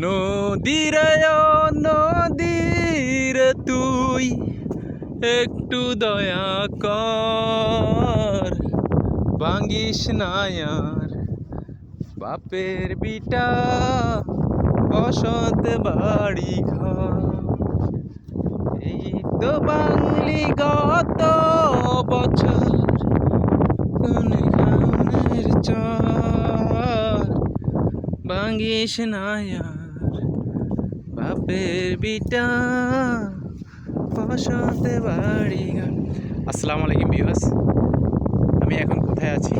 নদীরে ও নদীরে তুই একটু দয়া কর, ভাঙ্গিস না আর বাপের বিটা বসত বাড়ি ঘর। এই তো বাংলি গত বছর কোন গানের চর, ভাঙ্গিস না আর বাপের বিটা বসত বাড়ি ঘর। আসসালামু আলাইকুম ভিউয়ার্স, আমি এখন কোথায় আছি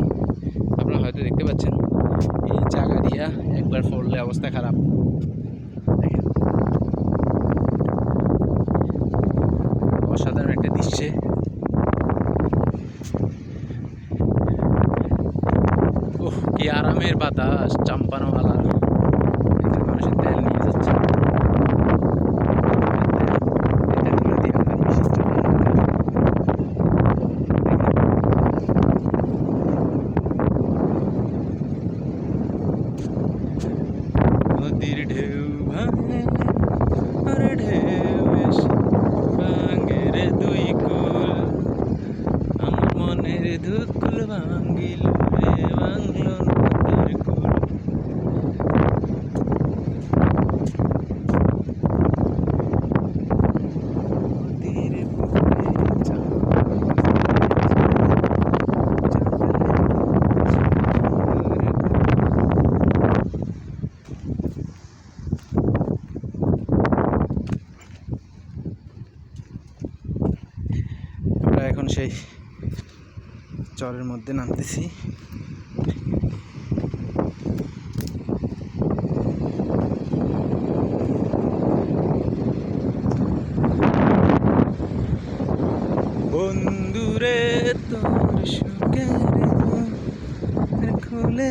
আপনারা হয়তো দেখতে পাচ্ছেন। এই জায়গা দিয়া একবার পড়লে অবস্থা খারাপ। দেখেন অসাধারণ একটা দৃশ্যে। ওহ, কি আরামের বাতাস, চাম্পানোওয়ালা মানুষের তেল নিয়ে যাচ্ছে। নদীর ঢেউ ভাঙে আর ঢেউ এসে ভাঙে রে দুই কুল, আমার মনের ধুকুল ভাঙিল রে ভাঙল নদীর কুল। নদীর আমরা এখন সেই চরের মধ্যে নামতেছি। বন্ধুরে তোর সুখের খুলে